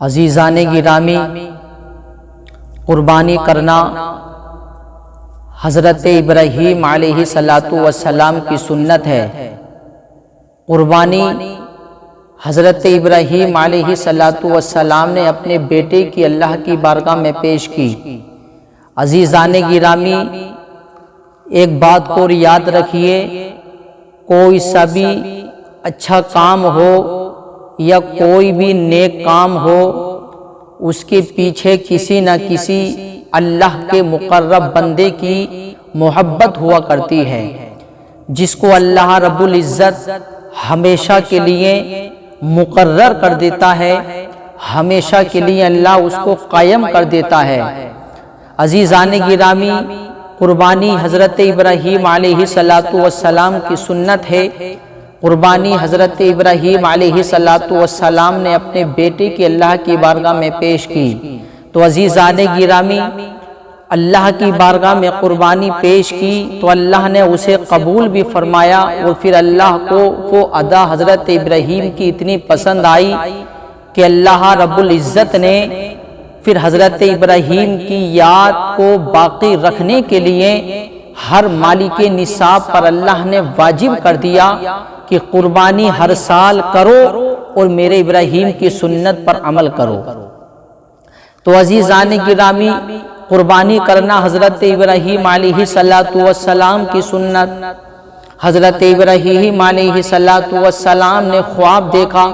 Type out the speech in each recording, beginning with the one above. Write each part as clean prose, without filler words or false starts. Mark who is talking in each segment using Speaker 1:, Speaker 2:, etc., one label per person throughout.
Speaker 1: عزیزان گرامی، قربانی کرنا حضرت ابراہیم علیہ السلام کی سنت ہے۔ قربانی حضرت ابراہیم علیہ السلام نے اپنے بیٹے کی اللہ کی بارگاہ میں پیش کی۔ عزیزان گرامی، ایک بات کو یاد رکھیے، کوئی سا بھی اچھا کام ہو یا کوئی بھی نیک کام ہو، اس کے پیچھے کسی نہ کسی اللہ کے مقرب بندے کی محبت ہوا کرتی ہے، جس کو اللہ رب العزت ہمیشہ کے لیے مقرر کر دیتا ہے، ہمیشہ کے لیے اللہ اس کو قائم کر دیتا ہے۔ عزیزان گرامی، قربانی حضرت ابراہیم علیہ السلام کی سنت ہے۔ قربانی حضرت ابراہیم علیہ السلام نے اپنے بیٹے کی اللہ کی بارگاہ میں پیش کی۔ تو عزیزان گرامی، اللہ کی بارگاہ میں قربانی پیش کی تو اللہ نے اسے قبول بھی فرمایا، اور پھر اللہ کو وہ ادا حضرت ابراہیم کی اتنی پسند آئی کہ اللہ رب العزت نے پھر حضرت ابراہیم کی یاد کو باقی رکھنے کے لیے ہر مالک نصاب پر اللہ نے واجب کر دیا کہ قربانی ہر سال کرو اور میرے ابراہیم کی سنت پر عمل کرو۔ تو عزیزان گرامی، قربانی کرنا حضرت ابراہیم علیہ السلام کی سنت۔ حضرت ابراہیم علیہ السلام نے خواب دیکھا۔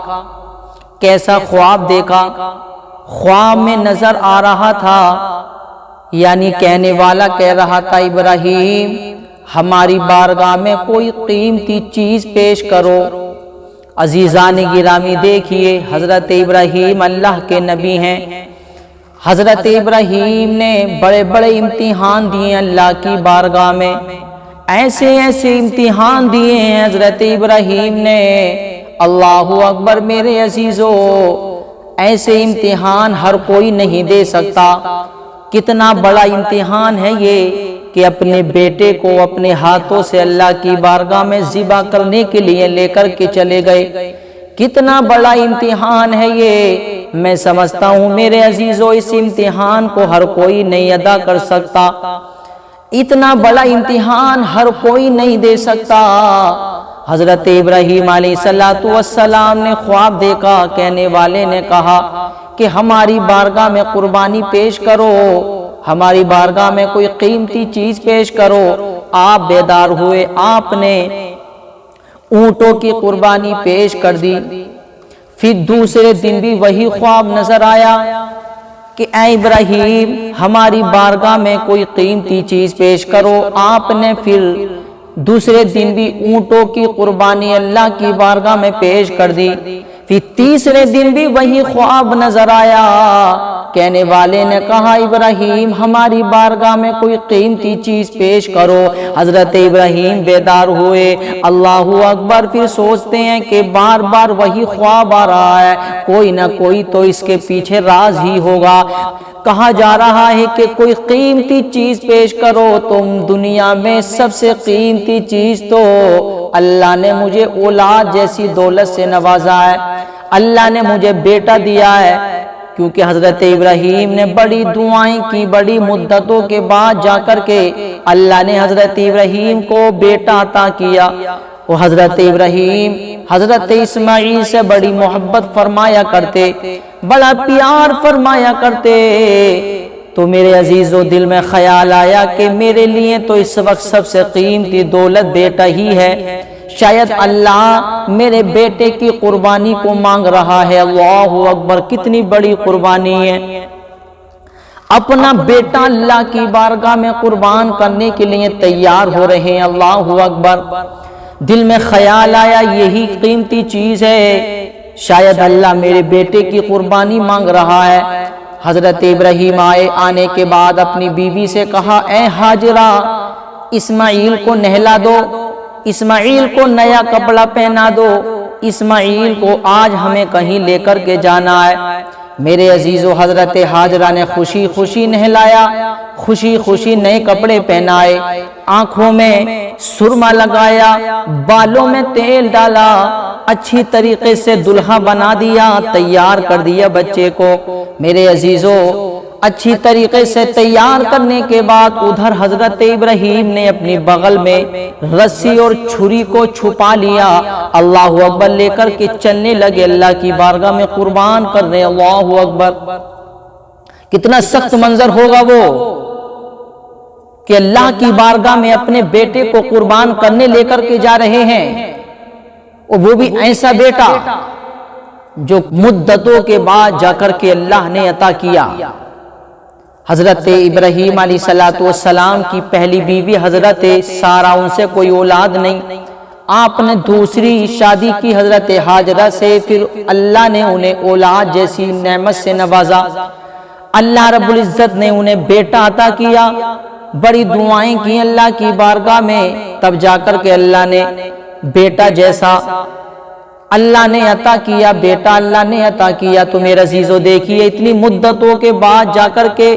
Speaker 1: کیسا خواب دیکھا؟ خواب میں نظر آ رہا تھا، یعنی کہنے والا کہہ رہا تھا، ابراہیم ہماری بارگاہ میں کوئی قیمتی چیز پیش کرو۔ عزیزان گرامی دیکھیے، حضرت ابراہیم اللہ کے نبی ہیں۔ حضرت ابراہیم نے بڑے بڑے امتحان دیے اللہ کی بارگاہ میں، ایسے ایسے امتحان دیے ہیں حضرت ابراہیم نے، اللہ اکبر میرے عزیزو، ایسے امتحان ہر کوئی نہیں دے سکتا۔ کتنا بڑا امتحان ہے یہ کہ اپنے بیٹے کو اپنے ہاتھوں سے اللہ کی بارگاہ میں ذبح کرنے کے لیے لے کر کے چلے گئے۔ کتنا بڑا امتحان ہے یہ، میں سمجھتا ہوں میرے عزیزو اس امتحان کو ہر کوئی نہیں ادا کر سکتا، اتنا بڑا امتحان ہر کوئی نہیں دے سکتا۔ حضرت ابراہیم علیہ السلام نے خواب دیکھا، کہنے والے نے کہا کہ ہماری بارگاہ میں قربانی پیش کرو، ہماری بارگاہ میں کوئی قیمتی چیز پیش کرو۔ آپ بیدار ہوئے، آپ نے اونٹوں کی قربانی پیش کر دی۔ پھر دوسرے دن بھی وہی خواب نظر آیا کہ اے ابراہیم ہماری بارگاہ میں کوئی قیمتی چیز پیش کرو۔ آپ نے پھر دوسرے دن بھی اونٹوں کی قربانی اللہ کی بارگاہ میں پیش کر دی۔ پھر تیسرے دن بھی وہی خواب نظر آیا، کہنے والے نے کہا ابراہیم ہماری بارگاہ میں کوئی قیمتی چیز پیش کرو۔ حضرت ابراہیم بیدار ہوئے، اللہ اکبر، پھر سوچتے ہیں کہ بار بار وہی خواب آ رہا ہے، کوئی نہ کوئی تو اس کے پیچھے راز ہی ہوگا۔ کہا جا رہا ہے کہ کوئی قیمتی چیز پیش کرو، تم دنیا میں سب سے قیمتی چیز تو اللہ نے مجھے اولاد جیسی دولت سے نوازا ہے، اللہ نے مجھے بیٹا دیا ہے۔ کیونکہ حضرت ابراہیم نے بڑی دعائیں کی، بڑی مدتوں کے بعد جا کر کے اللہ نے حضرت ابراہیم کو بیٹا عطا کیا۔ وہ حضرت ابراہیم حضرت اسماعیل سے بڑی محبت فرمایا کرتے، بڑا پیار فرمایا کرتے۔ تو میرے عزیزو دل میں خیال آیا کہ میرے لیے تو اس وقت سب سے قیمتی دولت بیٹا ہی ہے، شاید اللہ میرے بیٹے کی قربانی کو مانگ رہا ہے۔ اللہ اکبر، کتنی بڑی قربانی ہے، اپنا بیٹا اللہ کی بارگاہ میں قربان کرنے کے لیے تیار ہو رہے ہیں۔ اللہ اکبر، دل میں خیال آیا یہی قیمتی چیز ہے، شاید اللہ میرے بیٹے کی قربانی مانگ رہا ہے۔ حضرت ابراہیم آنے کے بعد اپنی بیوی سے کہا، اے ہاجرہ اسماعیل کو نہلا دو، اسماعیل کو نیا کپڑا پہنا دو، اسماعیل کو آج ہمیں کہیں لے کر کے جانا ہے۔ میرے عزیزو حضرت حاجرہ نے خوشی خوشی نہلایا، خوشی خوشی نئے کپڑے پہنائے، آنکھوں میں سرما لگایا، بالوں میں تیل ڈالا، اچھی طریقے سے دلہا بنا دیا، تیار کر دیا بچے کو۔ میرے عزیزو اچھی طریقے سے تیار کرنے کے بعد ادھر حضرت ابراہیم نے اپنی بغل میں رسی اور چھری کو چھپا لیا، اللہ اکبر لے کر کے چلنے لگے، اللہ کی بارگاہ میں قربان کرنے۔ اللہ اکبر، کتنا سخت منظر ہوگا وہ کہ اللہ کی بارگاہ میں اپنے بیٹے کو قربان کرنے لے کر کے جا رہے ہیں، اور وہ بھی ایسا بیٹا جو مدتوں کے بعد جا کر کے اللہ نے عطا کیا۔ حضرت ابراہیم علیہ السلام کی پہلی بیوی حضرت سارہ، ان سے کوئی اولاد نہیں، آپ نے دوسری شادی کی حضرت حاجرہ سے، پھر اللہ نے انہیں اولاد جیسی نعمت سے نوازا، اللہ رب العزت نے انہیں بیٹا عطا کیا، بڑی دعائیں کی اللہ کی بارگاہ میں، تب جا کر کے اللہ نے بیٹا جیسا اللہ نے عطا کیا، بیٹا اللہ نے عطا کیا۔ تو میرے عزیزو دیکھیے، اتنی مدتوں کے بعد جا کر کے،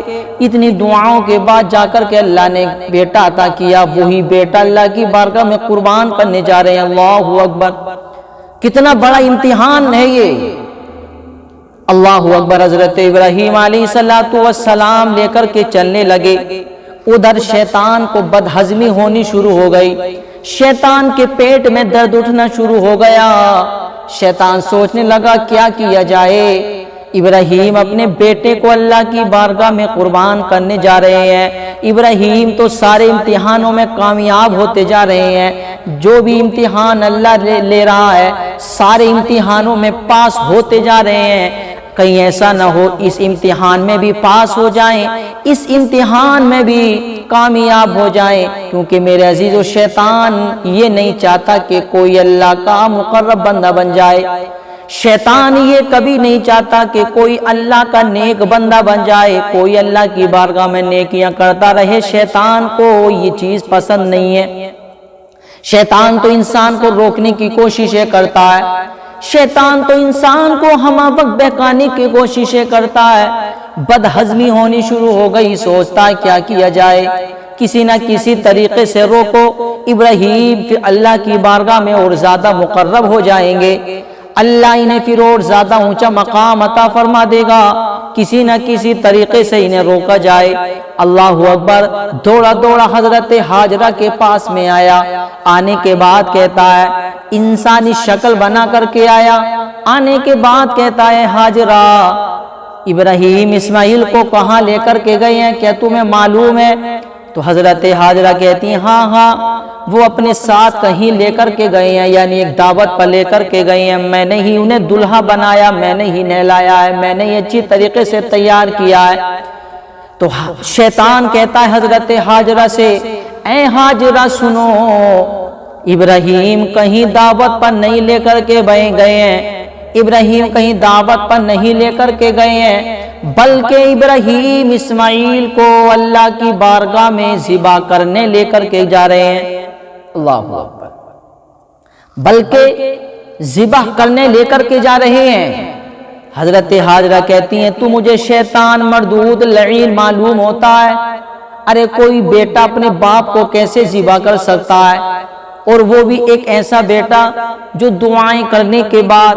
Speaker 1: اتنی دعاؤں کے بعد جا کر کے اللہ نے بیٹا عطا کیا، وہی بیٹا اللہ کی بارگاہ میں قربان کرنے جا رہے ہیں۔ اللہ اکبر، کتنا بڑا امتحان ہے یہ۔ اللہ اکبر، حضرت ابراہیم علیہ السلام لے کر کے چلنے لگے، ادھر شیطان کو بدہضمی ہونی شروع ہو گئی، شیطان کے پیٹ میں درد اٹھنا شروع ہو گیا، شیطان سوچنے لگا کیا کیا جائے۔ ابراہیم اپنے بیٹے کو اللہ کی بارگاہ میں قربان کرنے جا رہے ہیں، ابراہیم تو سارے امتحانوں میں کامیاب ہوتے جا رہے ہیں، جو بھی امتحان اللہ لے رہا ہے سارے امتحانوں میں پاس ہوتے جا رہے ہیں، کہیں ایسا نہ ہو اس امتحان میں بھی پاس ہو جائیں، اس امتحان میں بھی کامیاب ہو جائیں، کیونکہ میرے عزیزو شیطان یہ نہیں چاہتا کہ کوئی اللہ کا مقرب بندہ بن جائے، شیطان یہ کبھی نہیں چاہتا کہ کوئی اللہ کا نیک بندہ بن جائے، کوئی اللہ کی بارگاہ میں نیکیاں کرتا رہے، شیطان کو یہ چیز پسند نہیں ہے۔ شیطان تو انسان کو روکنے کی کوششیں کرتا ہے، شیطان تو انسان کو ہمہ وقت بہکانے کی کوششیں کرتا ہے، بدہضمی ہونی شروع ہو گئی، سوچتا ہے کیا کیا جائے، کسی نہ کسی طریقے سے روکو، ابراہیم پھر اللہ کی بارگاہ میں اور زیادہ مقرب ہو جائیں گے، اللہ انہیں پھر اور زیادہ اونچا مقام عطا فرما دے گا، کسی نہ کسی طریقے سے انہیں روکا جائے۔ اللہ اکبر، دوڑا دوڑا حضرت حاجرہ کے پاس میں آیا، آنے کے بعد کہتا ہے، انسانی شکل بنا کر کے آیا، آنے کے بعد کہتا ہے، حاجرہ ابراہیم اسماعیل کو کہاں لے کر کے گئے ہیں، کیا تمہیں معلوم ہے؟ تو حضرت حاجرہ کہتی ہیں، ہاں ہاں وہ اپنے ساتھ کہیں لے کر کے گئے ہیں، یعنی ایک دعوت پر لے کر کے گئے ہیں، میں نے ہی انہیں دلہا بنایا، میں نے ہی نہلایا ہے، میں نے ہی اچھی طریقے سے تیار کیا ہے۔ تو شیطان کہتا ہے حضرت حاجرہ سے، اے حاجرہ سنو، ابراہیم کہیں دعوت پر نہیں لے کر کے گئے ہیں، ابراہیم کہیں دعوت پر نہیں لے کر کے گئے ہیں، بلکہ ابراہیم اسماعیل کو اللہ کی بارگاہ میں ذبح کرنے لے کر کے جا رہے ہیں۔ اللہ اکبر، بلکہ ذبح کرنے لے کر کے جا رہے ہیں۔ حضرت حاجرہ کہتی ہیں، تو مجھے شیطان مردود لعین معلوم ہوتا ہے، ارے کوئی بیٹا اپنے باپ کو کیسے ذبح کر سکتا ہے، اور وہ بھی ایک ایسا بیٹا جو دعائیں کرنے کے بعد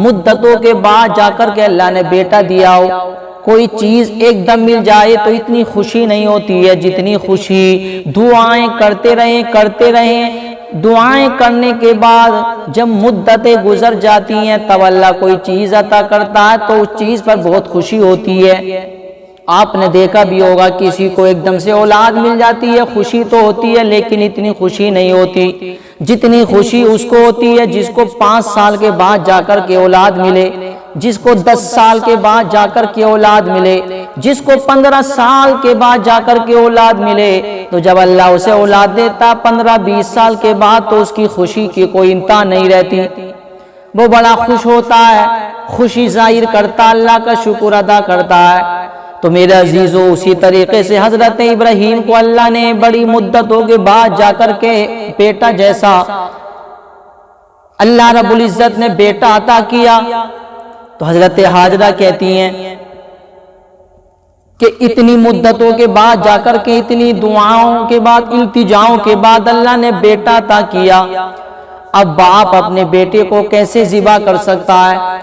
Speaker 1: مدتوں کے بعد جا کر کے اللہ نے بیٹا دیا ہو۔ کوئی چیز ایک دم مل جائے تو اتنی خوشی نہیں ہوتی ہے جتنی خوشی دعائیں کرتے رہیں، دعائیں کرنے کے بعد جب مدتیں گزر جاتی ہیں تب اللہ کوئی چیز عطا کرتا ہے تو اس چیز پر بہت خوشی ہوتی ہے۔ آپ نے دیکھا بھی ہوگا کسی کو ایک دم سے اولاد مل جاتی ہے، خوشی تو ہوتی ہے لیکن اتنی خوشی نہیں ہوتی جتنی خوشی اس کو ہوتی ہے جس کو 5 سال کے بعد جا کر کے اولاد ملے، جس کو 10 سال کے بعد جا کر کے اولاد ملے، جس کو 15 سال کے بعد جا کر کے اولاد ملے۔ تو جب اللہ اسے اولاد دیتا 15-20 سال کے بعد تو اس کی خوشی کی کوئی انتہا نہیں رہتی، وہ بڑا خوش ہوتا ہے، خوشی ظاہر کرتا، اللہ کا شکر ادا کرتا ہے۔ تو میرے عزیزو اسی طریقے سے حضرت ابراہیم کو اللہ نے بڑی مدتوں کے بعد جا کر کے بیٹا جیسا اللہ رب العزت نے بیٹا عطا کیا۔ تو حضرت حاجرہ کہتی ہیں کہ اتنی مدتوں کے بعد جا کر کے، اتنی دعاؤں کے بعد، التجاؤں کے بعد اللہ نے بیٹا عطا کیا، اب باپ اپنے بیٹے کو کیسے ذبح کر سکتا ہے،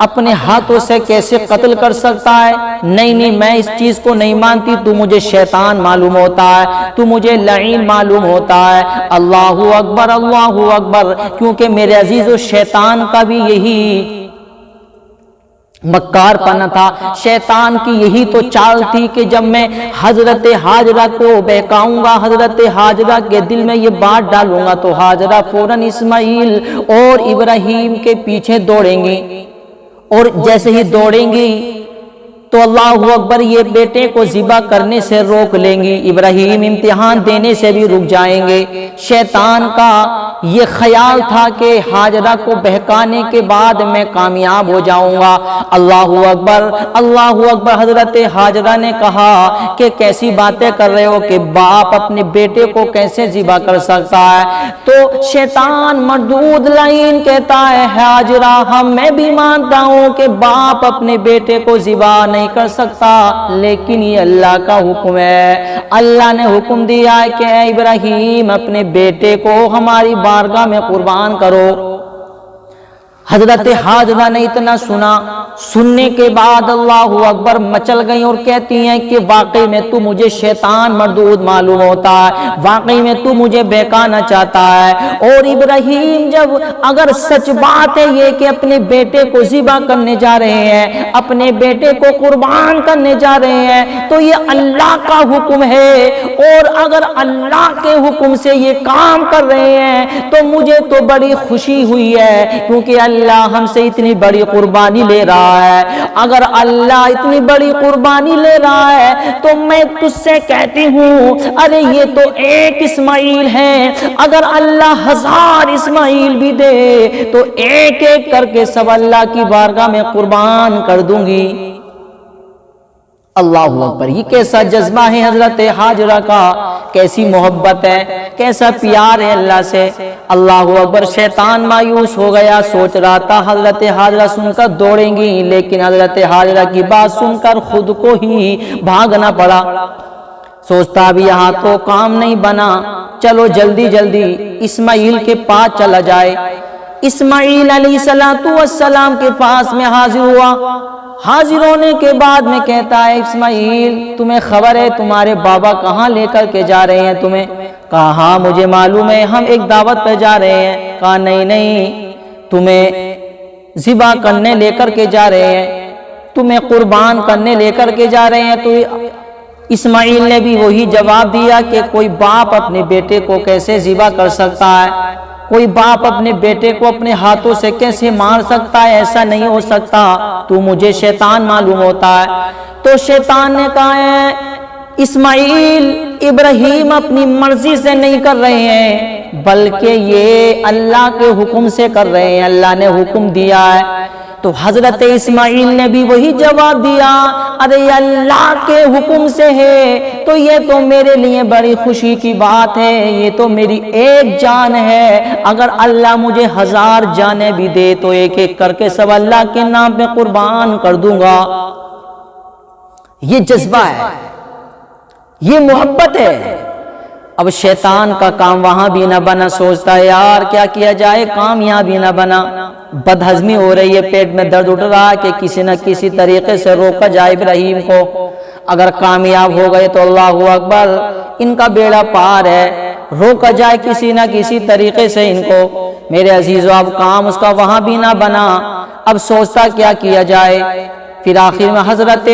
Speaker 1: اپنے ہاتھوں سے کیسے قتل کر سکتا ہے؟ نہیں میں اس چیز کو نہیں مانتی، تو مجھے شیطان معلوم ہوتا ہے، تو مجھے لعین معلوم ہوتا ہے۔ اللہ اکبر اللہ اکبر، کیونکہ میرے عزیزو شیطان کا بھی یہی مکار پنا تھا، شیطان کی یہی تو چال تھی کہ جب میں حضرت حاجرہ کو بہکاؤں گا، حضرت حاجرہ کے دل میں یہ بات ڈالوں گا تو حاجرہ فوراً اسماعیل اور ابراہیم کے پیچھے دوڑیں گی، اور جیسے ہی دوڑیں گی تو اللہ اکبر یہ بیٹے کو ذبح کرنے سے روک لیں گی، ابراہیم امتحان دینے سے بھی رک جائیں گے۔ شیطان کا یہ خیال تھا کہ حاجرہ کو بہکانے کے بعد میں کامیاب ہو جاؤں گا۔ اللہ اکبر اللہ اکبر، حضرت حاجرہ نے کہا کہ کیسی باتیں کر رہے ہو کہ باپ اپنے بیٹے کو کیسے ذبح کر سکتا ہے؟ تو شیطان مردود لعین کہتا ہے حاجرہ میں بھی مانتا ہوں کہ باپ اپنے بیٹے کو ذبح نہیں کر سکتا، لیکن یہ اللہ کا حکم ہے، اللہ نے حکم دیا ہے کہ اے ابراہیم اپنے بیٹے کو ہماری بارگاہ میں قربان کرو۔ حضرت حاجرہ نے اتنا سنا، سننے کے بعد اللہ اکبر مچل گئی اور کہتی ہیں کہ واقعی میں تو مجھے شیطان مردود معلوم ہوتا ہے، واقعی میں تو مجھے بہکانا چاہتا ہے۔ اور ابراہیم جب اگر سچ بات ہے یہ کہ اپنے بیٹے کو ذبح کرنے جا رہے ہیں، اپنے بیٹے کو قربان کرنے جا رہے ہیں، تو یہ اللہ کا حکم ہے، اور اگر اللہ کے حکم سے یہ کام کر رہے ہیں تو مجھے تو بڑی خوشی ہوئی ہے، کیونکہ اللہ ہم سے اتنی بڑی قربانی لے رہا ہے۔ اگر اللہ اتنی بڑی قربانی لے رہا ہے تو میں تجھ سے کہتی ہوں ارے یہ تو ایک اسماعیل ہے، اگر اللہ 1000 اسماعیل بھی دے تو ایک ایک کر کے سب اللہ کی بارگاہ میں قربان کر دوں گی۔ اللہ اکبر، یہ کیسا جذبہ ہے حضرت حاجرہ کا، کیسی محبت ہے، کیسا پیار ہے اللہ سے۔ اللہ اکبر، شیطان مایوس ہو گیا، سوچ رہا تھا حضرت حاجرہ سن کر دوڑیں گی، لیکن حضرت حاجرہ کی بات سن کر خود کو ہی بھاگنا پڑا۔ سوچتا اب یہاں تو کام نہیں بنا، چلو جلدی جلدی اسماعیل کے پاس چلا جائے۔ اسماعیل علیہ السلام کے پاس میں حاضر ہوا، حاضر ہونے کے بعد میں کہتا ہے اسماعیل تمہیں خبر ہے تمہارے بابا کہاں لے کر کے جا رہے ہیں تمہیں؟ کہا ہاں مجھے معلوم ہے، ہم ایک دعوت پہ جا رہے ہیں۔ کہا نہیں تمہیں ذبح کرنے لے کر کے جا رہے ہیں، تمہیں قربان کرنے لے کر کے جا رہے ہیں۔ تو اسماعیل نے بھی وہی جواب دیا کہ کوئی باپ اپنے بیٹے کو کیسے ذبح کر سکتا ہے، کوئی باپ اپنے بیٹے کو اپنے ہاتھوں سے کیسے مار سکتا ہے، ایسا نہیں ہو سکتا، تو مجھے شیطان معلوم ہوتا ہے۔ تو شیطان نے کہا ہے اسماعیل ابراہیم اپنی مرضی سے نہیں کر رہے ہیں، بلکہ یہ اللہ کے حکم سے کر رہے ہیں، اللہ نے حکم دیا ہے۔ تو حضرت اسماعیل نے بھی وہی جواب دیا ارے اللہ کے حکم سے ہے تو یہ تو میرے لیے بڑی خوشی کی بات ہے، یہ تو میری ایک جان ہے، اگر اللہ مجھے 1000 جانیں بھی دے تو ایک ایک کر کے سب اللہ کے نام پہ قربان کر دوں گا۔ یہ جذبہ ہے، یہ محبت ہے۔ اب شیطان کا کام وہاں بھی نہ بنا، سوچتا ہے یار کیا کیا جائے، کام یہاں بھی نہ بنا، بدہضمی ہو رہی ہے، پیٹ میں درد اٹھ رہا ہے کہ کسی نہ کسی طریقے سے روکا جائے ابراہیم کو، اگر کامیاب ہو گئے تو اللہ اکبر ان کا بیڑا پار ہے، روکا جائے کسی نہ کسی طریقے سے ان کو۔ میرے عزیزو اب کام اس کا وہاں بھی نہ بنا، اب سوچتا کیا کیا جائے۔ پھر آخر میں حضرت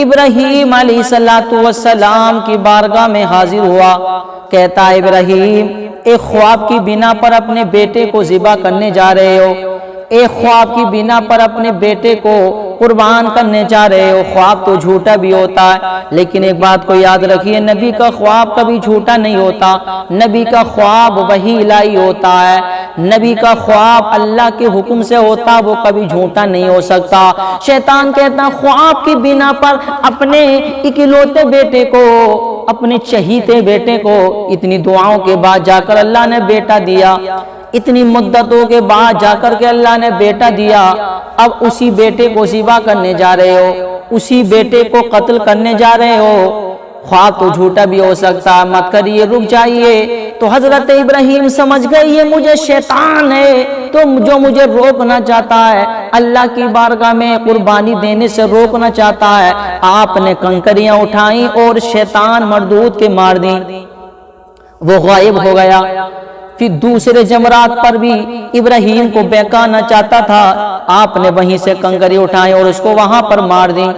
Speaker 1: ابراہیم علیہ السلام کی بارگاہ میں حاضر ہوا، کہتا ہے ابراہیم ایک خواب کی بنا پر اپنے بیٹے کو ذبح کرنے جا رہے ہو، ایک خواب کی بنا پر اپنے بیٹے کو قربان کرنے جا رہے ہو، خواب تو جھوٹا بھی ہوتا ہے لیکن ایک بات کو یاد رکھیے، نبی کا خواب کبھی جھوٹا نہیں ہوتا، نبی کا خواب وحی الہی ہوتا ہے، نبی کا خواب اللہ کے حکم سے ہوتا، وہ کبھی جھوٹا نہیں ہو سکتا۔ شیطان کہتا خواب کی بنا پر اپنے اکلوتے بیٹے کو، اپنے چہیتے بیٹے کو اتنی دعاؤں کے بعد جا کر اللہ نے بیٹا دیا، اتنی مدتوں کے بعد جا کر کے اللہ نے بیٹا دیا، اب اسی بیٹے کو ذبح کرنے جا رہے ہو، اسی بیٹے کو قتل کرنے جا رہے ہو۔ خواب تو جھوٹا بھی ہو سکتا ہے، مت کریے، رک جائیے۔ تو حضرت ابراہیم سمجھ گئے یہ مجھے شیطان ہے تو جو مجھے روکنا چاہتا ہے، اللہ کی بارگاہ میں قربانی دینے سے روکنا چاہتا ہے۔ آپ نے کنکریاں اٹھائیں اور شیطان مردود کے مار دیں، وہ غائب ہو گیا۔ پھر دوسرے جمرات پر بھی ابراہیم کو بہکانا چاہتا تھا، آپ نے وہیں سے کنکری اٹھائیں اور اس کو وہاں پر مار دیں۔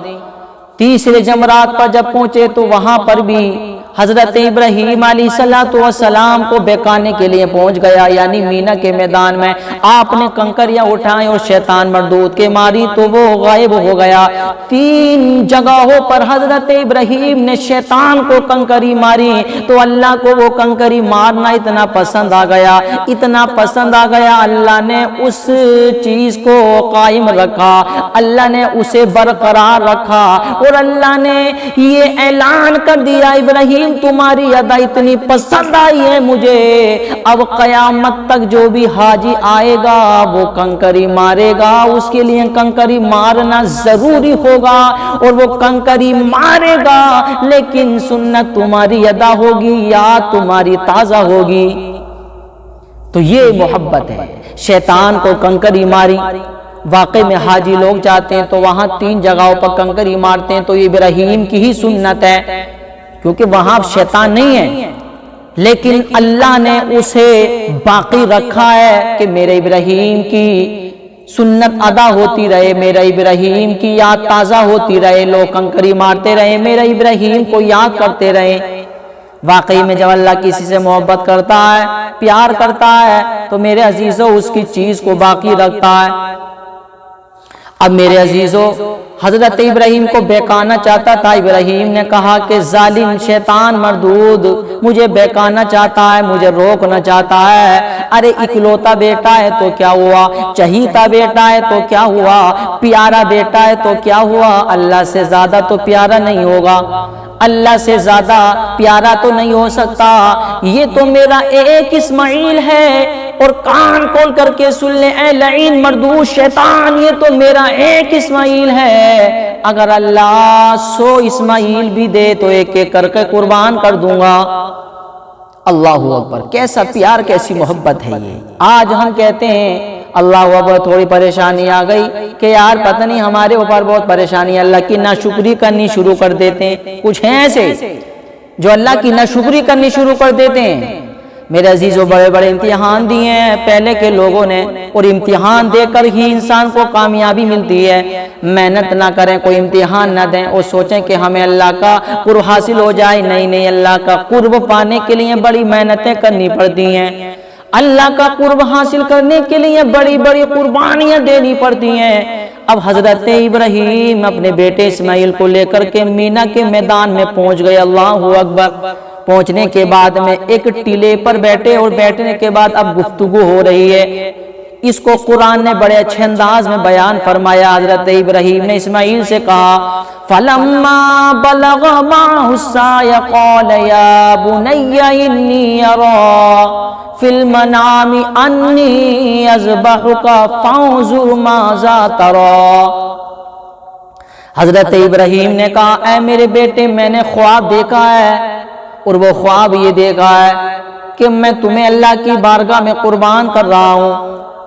Speaker 1: تیسرے جمرات پر جب پہنچے تو وہاں پر بھی حضرت ابراہیم علیہ السلام کو بہکانے کے لیے پہنچ گیا، یعنی مینا کے میدان میں آپ نے کنکریاں اٹھائیں اور شیطان مردود کے ماری تو وہ غائب ہو گیا۔ 3 جگہوں پر حضرت ابراہیم نے شیطان کو کنکری ماری تو اللہ کو وہ کنکری مارنا اتنا پسند آ گیا، اتنا پسند آ گیا، اللہ نے اس چیز کو قائم رکھا، اللہ نے اسے برقرار رکھا اور اللہ نے یہ اعلان کر دیا ابراہیم تمہاری ادا اتنی پسند آئی ہے مجھے، اب قیامت تک جو بھی حاجی آئے گا وہ کنکری مارے گا، اس کے لیے کنکری مارنا ضروری ہوگا اور وہ کنکری مارے گا، لیکن سنت تمہاری ادا ہوگی یا تمہاری تازہ ہوگی۔ تو یہ محبت ہے، شیطان کو کنکری ماری۔ واقعی میں حاجی لوگ جاتے ہیں تو وہاں 3 جگہوں پر کنکری مارتے ہیں، تو یہ ابراہیم کی ہی سنت ہے، کیونکہ وہاں شیطان نہیں ہے، لیکن اللہ نے اسے باقی رکھا ہے کہ میرے ابراہیم کی سنت ادا ہوتی رہے، میرا ابراہیم کی یاد تازہ ہوتی رہے، لوگ کنکری مارتے رہے، میرا ابراہیم کو یاد کرتے رہے۔ واقعی میں جب اللہ کسی سے محبت کرتا ہے، پیار کرتا ہے تو میرے عزیزوں اس کی چیز کو باقی رکھتا ہے۔ اب میرے عزیزوں حضرت ابراہیم کو بہکانا چاہتا تھا، ابراہیم نے کہا کہ ظالم شیطان مردود مجھے بہکانا چاہتا ہے، مجھے روکنا چاہتا ہے، ارے اکلوتا بیٹا ہے تو کیا ہوا، چہیتا بیٹا ہے تو کیا ہوا، پیارا بیٹا ہے تو کیا ہوا، اللہ سے زیادہ تو پیارا نہیں ہوگا، اللہ سے زیادہ پیارا تو نہیں ہو سکتا، یہ تو میرا ایک اسماعیل ہے، اور کان کھول کر کے سن لے اے لعین مردود شیطان، یہ تو میرا ایک اسماعیل ہے، اگر اللہ 100 اسماعیل بھی دے تو ایک ایک کر کے قربان کر دوں گا۔ اللہ اکبر، کیسا پیار، کیسی محبت ہے یہ۔ آج ہم کہتے ہیں اللہ اکبر تھوڑی پریشانی آ گئی کہ یار پتہ نہیں ہمارے اوپر بہت پریشانی ہے، اللہ کی ناشکری کرنی شروع کر دیتے ہیں۔ کچھ ہیں ایسے جو اللہ کی ناشکری کرنی شروع کر دیتے ہیں۔ میرے عزیزوں بڑے بڑے امتحان دیے ہیں پہلے کے لوگوں نے، اور امتحان دے کر ہی انسان کو کامیابی ملتی ہے۔ محنت نہ کریں، کوئی امتحان نہ دیں اور سوچیں کہ ہمیں اللہ کا قرب حاصل ہو جائے، نہیں نہیں، اللہ کا قرب پانے کے لیے بڑی محنتیں کرنی پڑتی ہیں، اللہ کا قرب حاصل کرنے کے لیے بڑی بڑی قربانیاں دینی پڑتی ہیں۔ اب حضرت ابراہیم اپنے بیٹے اسماعیل کو لے کر کے مینا کے میدان میں پہنچ گئے۔ اللہ اکبر۔ پہنچنے کے بعد میں ایک ٹیلے پر بیٹھے اور بیٹھنے کے بعد اب گفتگو ہو رہی ہے۔ اس کو قرآن نے بڑے اچھے انداز میں بیان فرمایا۔ حضرت ابراہیم نے اسماعیل سے کہا فَلَمَّا بَلَغَ مَعَهُ السَّعْيَ قَالَ يَا بُنَيَّ إِنِّي أَرَىٰ فِي الْمَنَامِ أَنِّي أَذْبَحُكَ فَانظُرْ مَاذَا تَرَىٰ۔ حضرت ابراہیم نے کہا اے میرے بیٹے، میں نے خواب دیکھا ہے، اور وہ خواب یہ دیکھا ہے کہ میں تمہیں اللہ کی بارگاہ میں قربان کر رہا ہوں،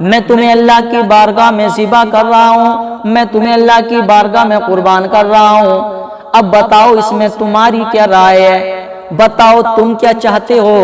Speaker 1: میں تمہیں اللہ کی بارگاہ میں ذبح کر رہا ہوں، میں تمہیں اللہ کی بارگاہ میں قربان کر رہا ہوں۔ اب بتاؤ اس میں تمہاری کیا رائے ہے، بتاؤ تم کیا چاہتے ہو،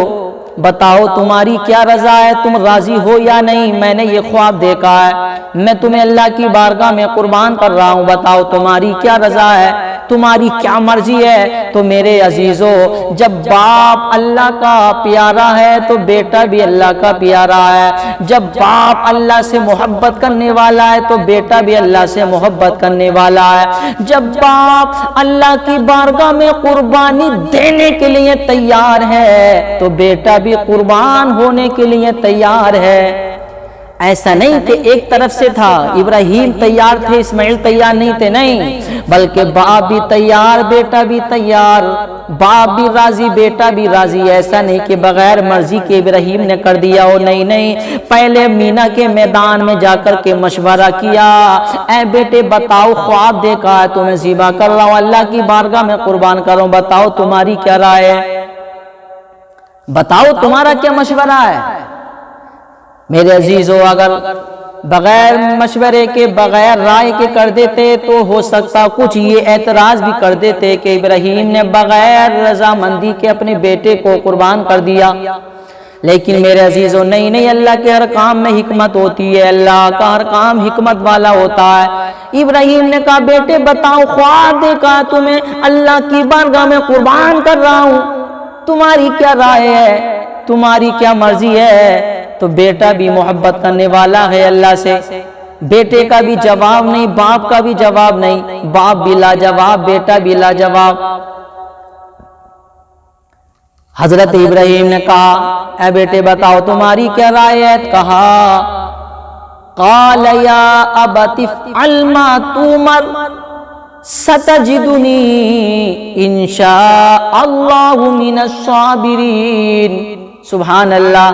Speaker 1: بتاؤ تمہاری کیا رضا ہے، تم راضی ہو یا نہیں، میں نے یہ خواب دیکھا ہے، میں تمہیں اللہ کی بارگاہ میں قربان کر رہا ہوں، بتاؤ تمہاری کیا رضا ہے، تمہاری کیا مرضی ہے۔ تو میرے عزیزو جب باپ اللہ کا پیارا ہے تو بیٹا بھی اللہ کا پیارا ہے، جب باپ اللہ سے محبت کرنے والا ہے تو بیٹا بھی اللہ سے محبت کرنے والا ہے، جب باپ اللہ کی بارگاہ میں قربانی دینے کے لیے تیار ہے تو بیٹا بھی قربان ہونے کے لیے تیار ہے۔ ایسا نہیں کہ ایک طرف سے تھا، ابراہیم تیار تھے اسماعیل تیار نہیں تھے، نہیں، بلکہ باپ بھی تیار بیٹا بھی تیار، باپ بھی راضی بیٹا بھی راضی۔ ایسا نہیں کہ بغیر مرضی کے ابراہیم نے کر دیا ہو، نہیں نہیں، پہلے مینا کے میدان میں جا کر کے مشورہ کیا، اے بیٹے بتاؤ، خواب دیکھا ہے تمہیں ذبح کر رہا ہوں، اللہ کی بارگاہ میں قربان کر رہا ہوں، بتاؤ تمہاری کیا رائے ہے، بتاؤ تمہارا کیا مشورہ ہے۔ میرے عزیزو، اگر بغیر مشورے کے بغیر رائے کے کر دیتے تو ہو سکتا کچھ یہ اعتراض بھی کر دیتے کہ ابراہیم نے بغیر رضامندی کے اپنے بیٹے کو قربان کر دیا، لیکن میرے عزیزو نہیں نہیں، اللہ کے ہر کام میں حکمت ہوتی ہے، اللہ کا ہر کام حکمت والا ہوتا ہے۔ ابراہیم نے کہا بیٹے بتاؤ، خواب دیکھا تمہیں اللہ کی بارگاہ میں قربان کر رہا ہوں، تمہاری کیا رائے ہے، تمہاری کیا مرضی ہے۔ تو بیٹا بھی محبت کرنے والا ہے اللہ سے، بیٹے کا بھی جواب نہیں، باپ کا بھی جواب نہیں، باپ بھی لاجواب، بیٹا بھی لاجواب۔ حضرت ابراہیم نے کہا اے بیٹے بتاؤ تمہاری کیا رائے ہے، کہا قال یا ابت افعل ما تؤمر ستجدنی ان شاء اللہ من الصابرین۔ سبحان اللہ۔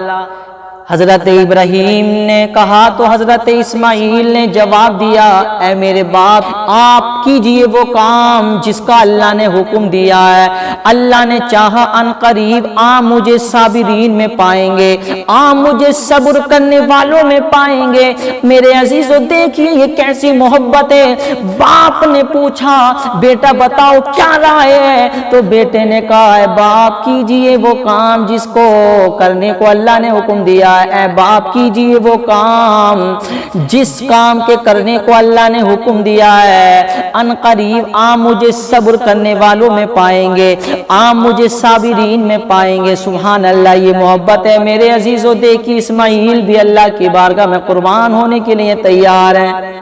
Speaker 1: حضرت ابراہیم نے کہا تو حضرت اسماعیل نے جواب دیا اے میرے باپ، آپ کیجئے وہ کام جس کا اللہ نے حکم دیا ہے، اللہ نے چاہا ان قریب آپ مجھے صابرین میں پائیں گے، آپ مجھے صبر کرنے والوں میں پائیں گے۔ میرے عزیزو دیکھیے یہ کیسی محبت ہے، باپ نے پوچھا بیٹا بتاؤ کیا رائے ہے، تو بیٹے نے کہا اے باپ کیجئے وہ کام جس کو کرنے کو اللہ نے حکم دیا، اے باپ کیجئے وہ کام جس کام کے کرنے کو اللہ نے حکم دیا ہے، ان قریب آپ مجھے صبر کرنے والوں میں پائیں گے، آپ مجھے صابرین میں پائیں گے۔ سبحان اللہ، یہ محبت ہے میرے عزیزو۔ دیکھیے اسماعیل بھی اللہ کی بارگاہ میں قربان ہونے کے لیے تیار ہیں۔